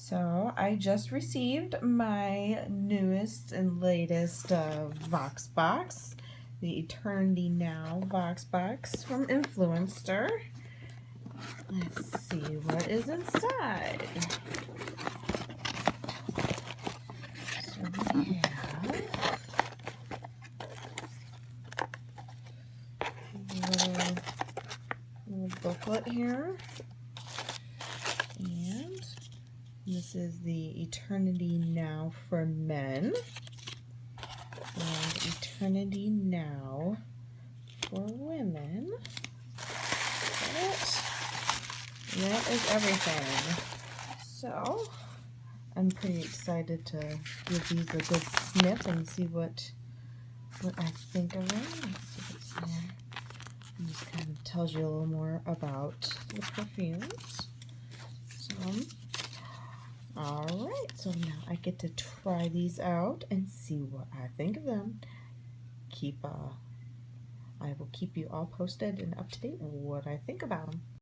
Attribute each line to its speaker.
Speaker 1: So I just received my newest and latest VoxBox, the Eternity Now VoxBox from Influenster. Let's see what is inside. So we have a little booklet here, and this is the Eternity Now for Men and Eternity Now for women. That is everything. So I'm pretty excited to give these a good sniff and see what I think of them. Let's see what's here. And this kind of tells you a little more about the perfumes. Alright, so now I get to try these out and see what I think of them. I will keep you all posted and up to date on what I think about them.